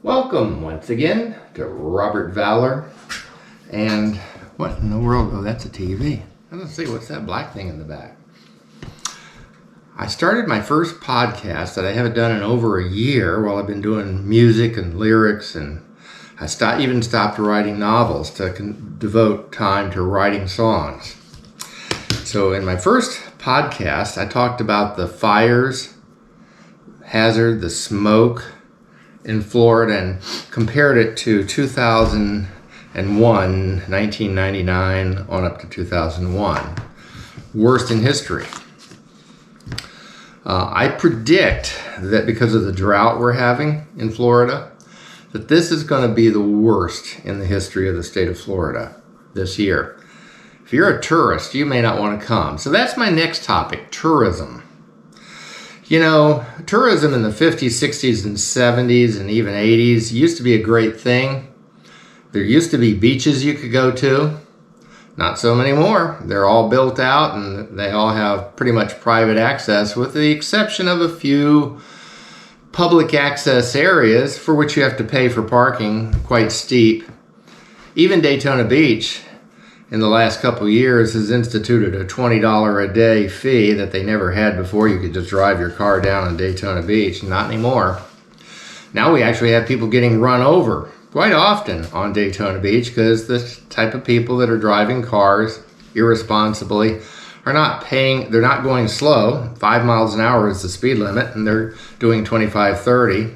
Welcome once again to Robert Valor. And what in the world? Oh, that's a TV. Let's see, what's that black thing in the back? I started my first podcast that I haven't done in over a year while I've been doing music and lyrics, and I even stopped writing novels to devote time to writing songs. So in my first podcast, I talked about the fires, hazard, the smoke in Florida, and compared it to 2001, 1999, on up to 2001. Worst in history. I predict that because of the drought we're having in Florida, that this is going to be the worst in the history of the state of Florida this year. If you're a tourist, you may not want to come. So that's my next topic, tourism. You know, tourism in the 50s, 60s, and 70s, and even 80s used to be a great thing. There used to be beaches you could go to. Not so many more. They're all built out and they all have pretty much private access, with the exception of a few public access areas for which you have to pay for parking, quite steep. Even Daytona Beach, in the last couple of years, has instituted a $20 a day fee that they never had before. You could just drive your car down on Daytona Beach. Not anymore. Now we actually have people getting run over quite often on Daytona Beach because the type of people that are driving cars irresponsibly are not paying. They're not going slow. 5 miles an hour is the speed limit, and they're doing 25, 30.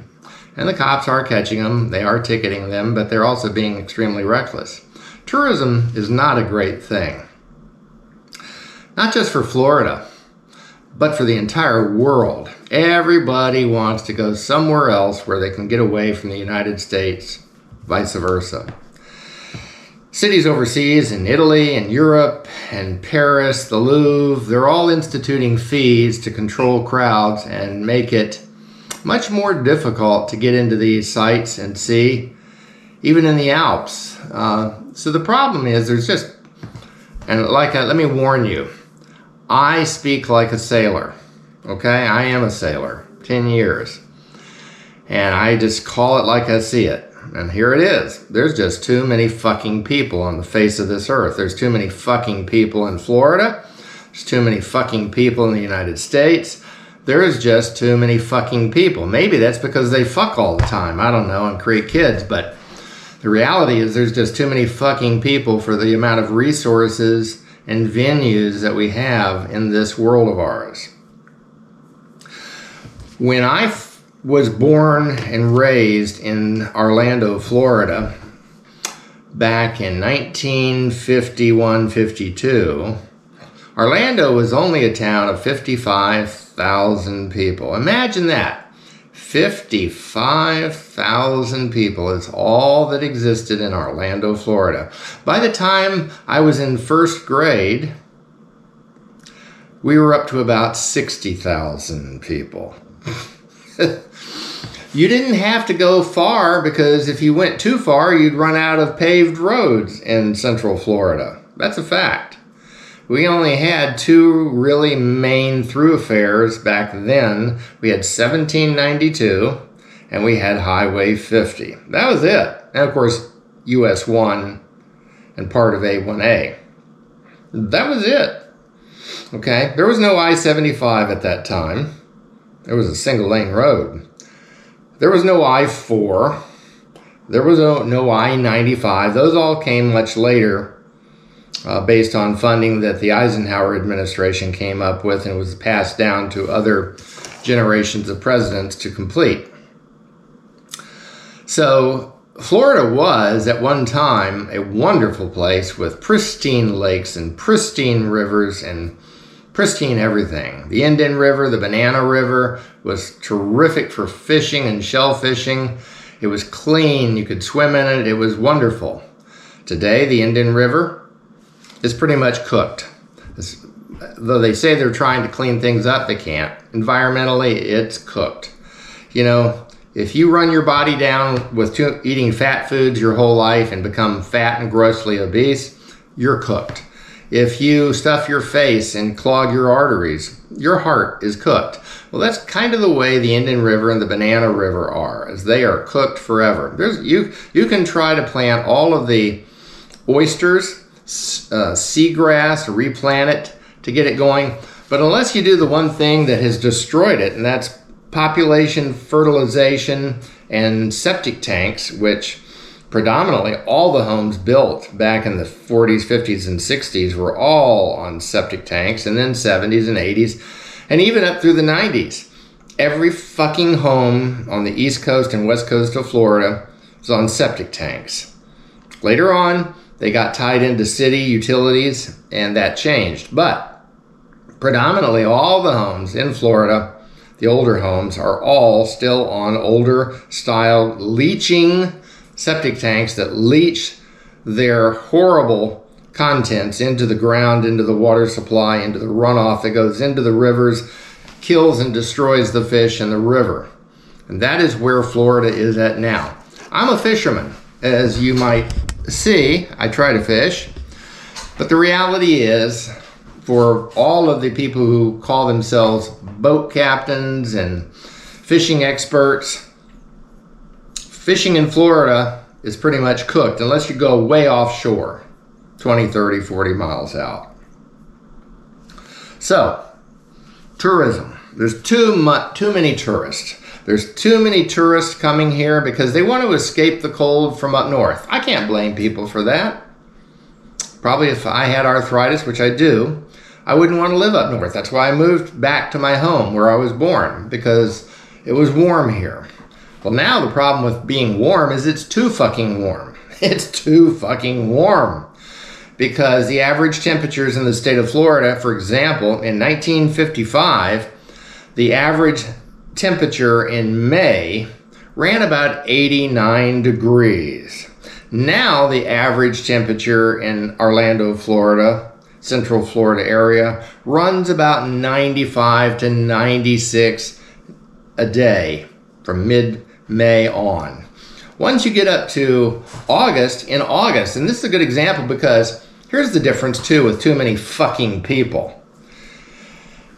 And the cops are catching them. They are ticketing them, but they're also being extremely reckless. Tourism is not a great thing. Not just for Florida, but for the entire world. Everybody wants to go somewhere else where they can get away from the United States, vice versa. Cities overseas in Italy and Europe and Paris, the Louvre, they're all instituting fees to control crowds and make it much more difficult to get into these sites and see, even in the Alps. So the problem is let me warn you, I speak like a sailor, okay? I am a sailor, 10 years. And I just call it like I see it. And here it is. There's just too many fucking people on the face of this earth. There's too many fucking people in Florida. There's too many fucking people in the United States. There is just too many fucking people. Maybe that's because they fuck all the time, I don't know, and create kids, but the reality is there's just too many fucking people for the amount of resources and venues that we have in this world of ours. When I was born and raised in Orlando, Florida, back in 1951-52, Orlando was only a town of 55,000 people. Imagine that. 55,000 people is all that existed in Orlando, Florida. By the time I was in first grade, we were up to about 60,000 people. You didn't have to go far, because if you went too far, you'd run out of paved roads in Central Florida. That's a fact. We only had two really main thoroughfares back then. We had 1792 and we had Highway 50. That was it. And of course, US 1 and part of A1A. That was it. Okay, there was no I-75 at that time. There was a single lane road. There was no I-4. There was no I-95. Those all came much later, based on funding that the Eisenhower administration came up with and was passed down to other generations of presidents to complete. So Florida was at one time a wonderful place with pristine lakes and pristine rivers and pristine everything. The Indian River, the Banana River was terrific for fishing and shellfishing. It was clean. You could swim in it. It was wonderful. Today, the Indian River is pretty much cooked. Though they say they're trying to clean things up, they can't. Environmentally, it's cooked. You know, if you run your body down with eating fat foods your whole life and become fat and grossly obese, you're cooked. If you stuff your face and clog your arteries, your heart is cooked. Well, that's kind of the way the Indian River and the Banana River are, as they are cooked forever. You can try to plant all of the oysters, seagrass, replant it to get it going, but unless you do the one thing that has destroyed it, and that's population, fertilization, and septic tanks, which predominantly all the homes built back in the 40s, 50s, and 60s were all on septic tanks, and then 70s and 80s, and even up through the 90s. Every fucking home on the East Coast and West Coast of Florida was on septic tanks. Later on, they got tied into city utilities, and that changed. But predominantly all the homes in Florida, the older homes, are all still on older style leaching septic tanks that leach their horrible contents into the ground, into the water supply, into the runoff that goes into the rivers, kills and destroys the fish in the river. And that is where Florida is at now. I'm a fisherman. As you might see, I try to fish. But the reality is, for all of the people who call themselves boat captains and fishing experts, fishing in Florida is pretty much cooked unless you go way offshore, 20, 30, 40 miles out. So, tourism. There's too many tourists. There's too many tourists coming here because they want to escape the cold from up north. I can't blame people for that. Probably if I had arthritis, which I do, I wouldn't want to live up north. That's why I moved back to my home where I was born, because it was warm here. Well, now the problem with being warm is it's too fucking warm. It's too fucking warm. Because the average temperatures in the state of Florida, for example, in 1955, the average temperature in May ran about 89 degrees. Now the average temperature in Orlando, Florida, Central Florida area, runs about 95 to 96 a day from mid-May on. Once you get up to August, in August, and this is a good example because here's the difference too with too many fucking people.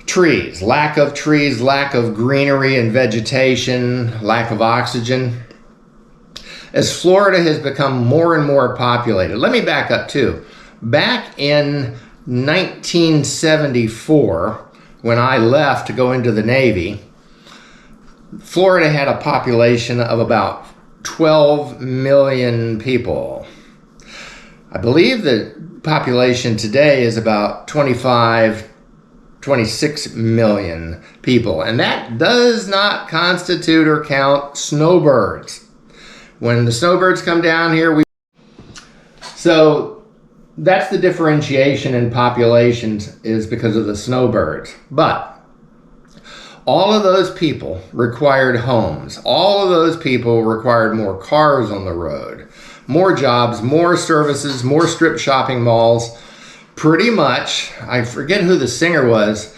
Trees, lack of greenery and vegetation, lack of oxygen. As Florida has become more and more populated, let me back up too. Back in 1974, when I left to go into the Navy, Florida had a population of about 12 million people. I believe the population today is about 26 million people, and that does not constitute or count snowbirds. When the snowbirds come down here, so that's the differentiation in populations, is because of the snowbirds. But all of those people required homes. All of those people required more cars on the road, more jobs, more services, more strip shopping malls. Pretty much, I forget who the singer was,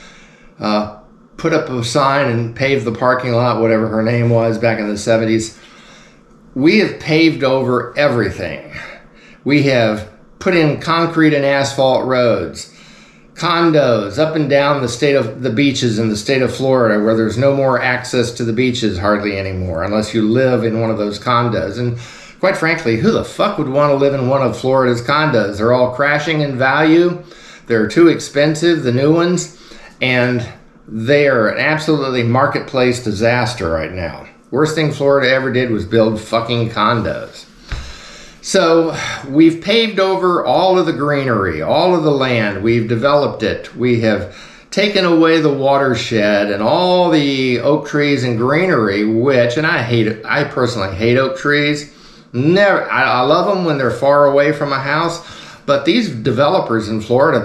put up a sign and paved the parking lot, whatever her name was back in the 70s. We have paved over everything. We have put in concrete and asphalt roads, condos up and down the beaches in the state of Florida, where there's no more access to the beaches hardly anymore unless you live in one of those condos. And quite frankly, who the fuck would want to live in one of Florida's condos? They're all crashing in value. They're too expensive, the new ones, and they are an absolutely marketplace disaster right now. Worst thing Florida ever did was build fucking condos. So we've paved over all of the greenery, all of the land. We've developed it. We have taken away the watershed and all the oak trees and greenery, which, and I personally hate oak trees. I love them when they're far away from a house, but these developers in Florida,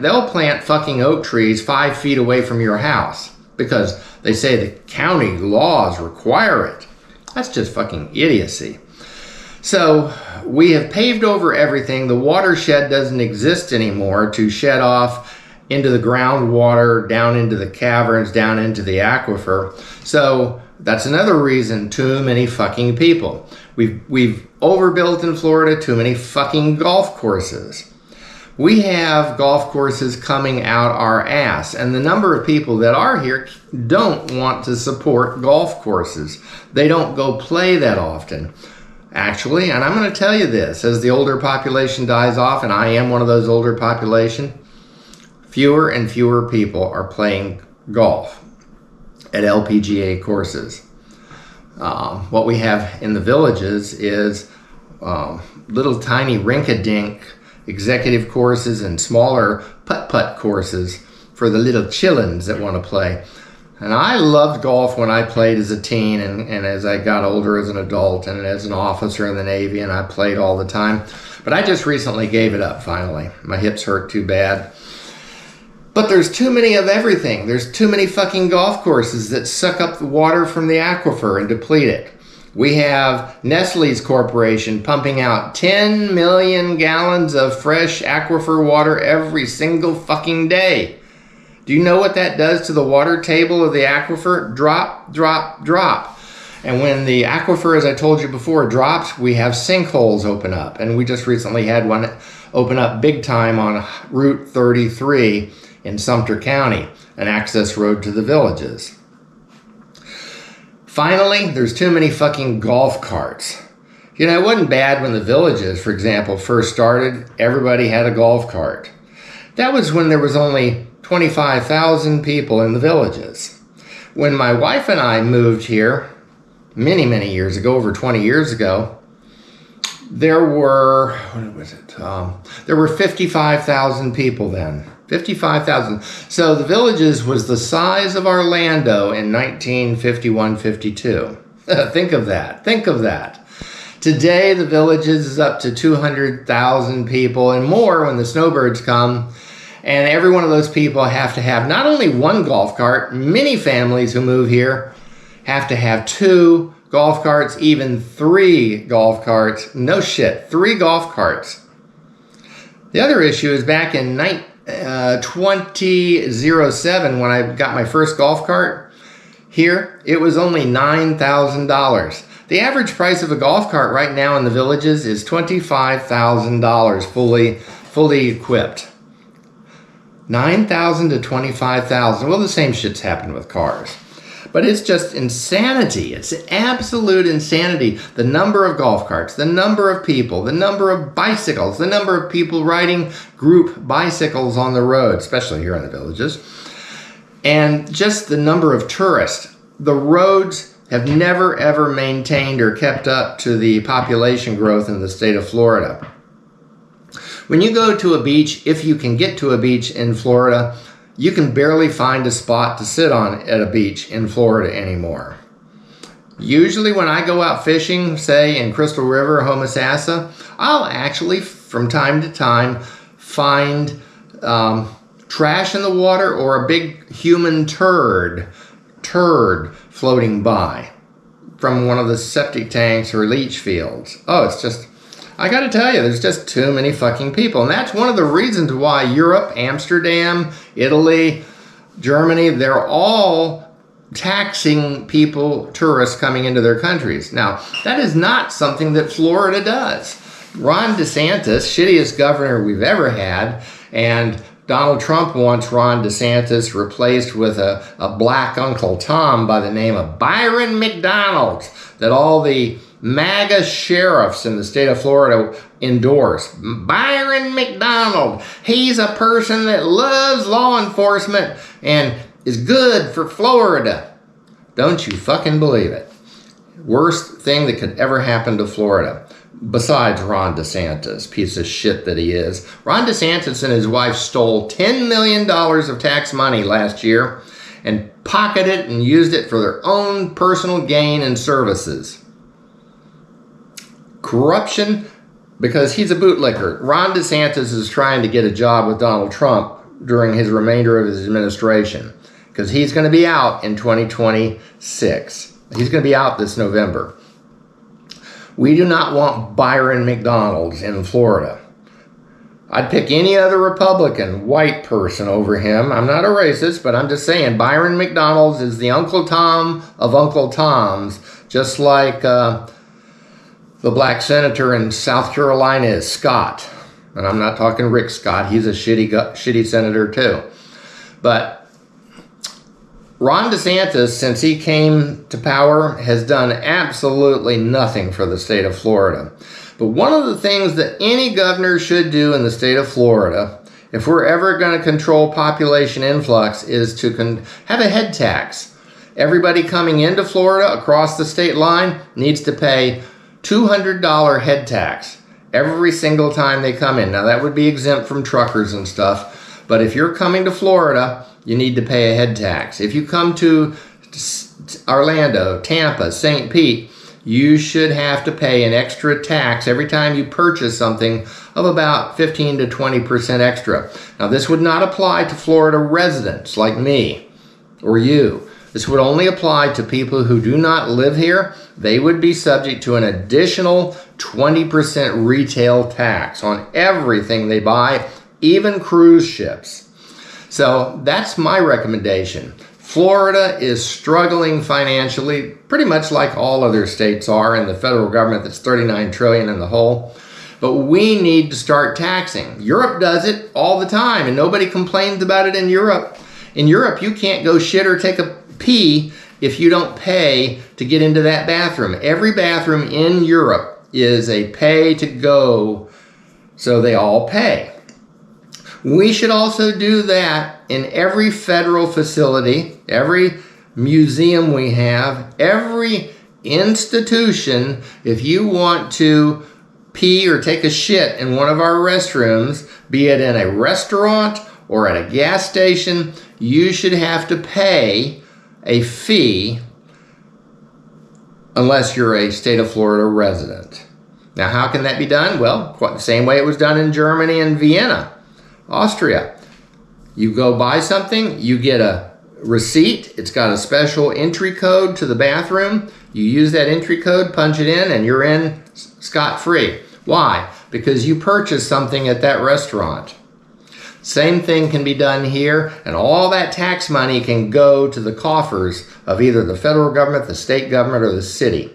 they'll plant fucking oak trees 5 feet away from your house because they say the county laws require it. That's just fucking idiocy. So we have paved over everything. The watershed doesn't exist anymore to shed off into the groundwater, down into the caverns, down into the aquifer. So that's another reason too many fucking people. We've overbuilt in Florida, too many fucking golf courses. We have golf courses coming out our ass, and the number of people that are here don't want to support golf courses. They don't go play that often. Actually, and I'm going to tell you this, as the older population dies off, and I am one of those older population, fewer and fewer people are playing golf at LPGA courses. What we have in the villages is little tiny rink-a-dink executive courses and smaller putt-putt courses for the little chillins that want to play. And I loved golf when I played as a teen and as I got older as an adult and as an officer in the Navy, and I played all the time. But I just recently gave it up, finally. My hips hurt too bad. But there's too many of everything. There's too many fucking golf courses that suck up the water from the aquifer and deplete it. We have Nestle's Corporation pumping out 10 million gallons of fresh aquifer water every single fucking day. Do you know what that does to the water table of the aquifer? Drop, drop, drop. And when the aquifer, as I told you before, drops, we have sinkholes open up. And we just recently had one open up big time on Route 33 in Sumter County, an access road to the villages. Finally, there's too many fucking golf carts. You know, it wasn't bad when the villages, for example, first started. Everybody had a golf cart. That was when there was only 25,000 people in the villages. When my wife and I moved here many, many years ago, over 20 years ago, there were, there were 55,000 people then. 55,000. So the villages was the size of Orlando in 1951-52. Think of that. Think of that. Today, the villages is up to 200,000 people and more when the snowbirds come. And every one of those people have to have not only one golf cart, many families who move here have to have 2 golf carts, even 3 golf carts. No shit, 3 golf carts. The other issue is back in 2007, when I got my first golf cart here, it was only $9,000. The average price of a golf cart right now in the villages is $25,000 fully equipped. $9,000 to $25,000. Well, the same shit's happened with cars. But it's just insanity. It's absolute insanity. The number of golf carts, the number of people, the number of bicycles, the number of people riding group bicycles on the road, especially here in the villages, and just the number of tourists. The roads have never, ever maintained or kept up to the population growth in the state of Florida. When you go to a beach, if you can get to a beach in Florida, you can barely find a spot to sit on at a beach in Florida anymore. Usually when I go out fishing, say in Crystal River or Homosassa, I'll actually from time to time find trash in the water or a big human turd floating by from one of the septic tanks or leach fields. Oh, it's just, I gotta tell you, there's just too many fucking people. And that's one of the reasons why Europe, Amsterdam, Italy, Germany, they're all taxing people, tourists coming into their countries. Now, that is not something that Florida does. Ron DeSantis, shittiest governor we've ever had, and Donald Trump wants Ron DeSantis replaced with a black Uncle Tom by the name of Byron McDonald, that all the MAGA sheriffs in the state of Florida endorse. Byron McDonald. He's a person that loves law enforcement and is good for Florida. Don't you fucking believe it. Worst thing that could ever happen to Florida. Besides Ron DeSantis, piece of shit that he is. Ron DeSantis and his wife stole $10 million of tax money last year and pocketed it and used it for their own personal gain and services. Corruption, because he's a bootlicker. Ron DeSantis is trying to get a job with Donald Trump during his remainder of his administration, because he's going to be out in 2026. He's going to be out this November. We do not want Byron McDonald in Florida. I'd pick any other Republican, white person over him. I'm not a racist, but I'm just saying Byron McDonald is the Uncle Tom of Uncle Toms, just like the black senator in South Carolina is Scott. And I'm not talking Rick Scott. He's a shitty senator too. But Ron DeSantis, since he came to power, has done absolutely nothing for the state of Florida. But one of the things that any governor should do in the state of Florida, if we're ever going to control population influx, is to have a head tax. Everybody coming into Florida across the state line needs to pay $200 head tax every single time they come in. Now, that would be exempt from truckers and stuff, but if you're coming to Florida, you need to pay a head tax. If you come to Orlando, Tampa, St. Pete, you should have to pay an extra tax every time you purchase something of about 15 to 20% extra. Now, this would not apply to Florida residents like me or you. This would only apply to people who do not live here. They would be subject to an additional 20% retail tax on everything they buy, even cruise ships. So that's my recommendation. Florida is struggling financially, pretty much like all other states are, and the federal government that's $39 trillion in the hole. But we need to start taxing. Europe does it all the time, and nobody complains about it in Europe. In Europe, you can't go shit or take a pee if you don't pay to get into that bathroom. Every bathroom in Europe is a pay to go, so they all pay. We should also do that in every federal facility, every museum we have, every institution. If you want to pee or take a shit in one of our restrooms, be it in a restaurant or at a gas station, you should have to pay a fee unless you're a state of Florida resident. Now, how can that be done? Well, quite the same way it was done in Germany and Vienna, Austria. You go buy something, you get a receipt, it's got a special entry code to the bathroom. You use that entry code, punch it in, and you're in scot-free. Why? Because you purchased something at that restaurant. Same thing can be done here, and all that tax money can go to the coffers of either the federal government, the state government, or the city.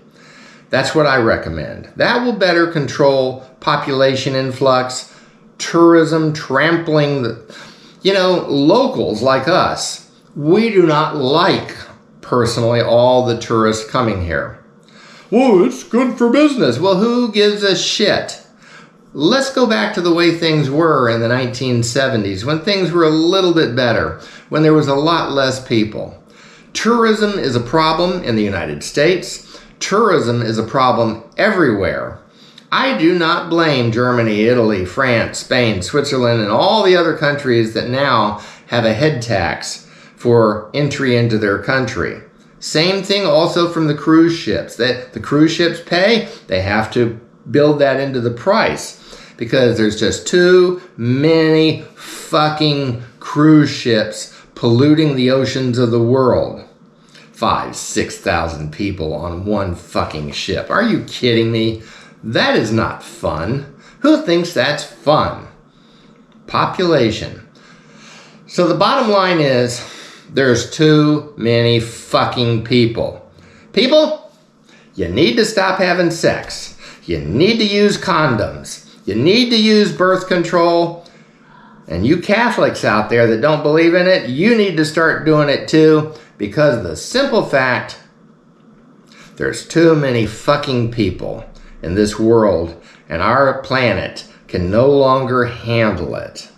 That's what I recommend. That will better control population influx, tourism, trampling the, locals like us. We do not like, personally, all the tourists coming here. Well, it's good for business. Well, who gives a shit? Let's go back to the way things were in the 1970s, when things were a little bit better, when there was a lot less people. Tourism is a problem in the United States. Tourism is a problem everywhere. I do not blame Germany, Italy, France, Spain, Switzerland, and all the other countries that now have a head tax for entry into their country. Same thing also from the cruise ships. That the cruise ships pay, they have to build that into the price because there's just too many fucking cruise ships polluting the oceans of the world. 5,000, 6,000 people on one fucking ship. Are you kidding me? That is not fun. Who thinks that's fun? Population. So the bottom line is there's too many fucking people. People, you need to stop having sex. You need to use condoms. You need to use birth control. And you Catholics out there that don't believe in it, you need to start doing it too, because of the simple fact there's too many fucking people in this world, and our planet can no longer handle it.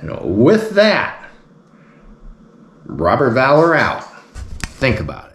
And with that, Robert Valor out. Think about it.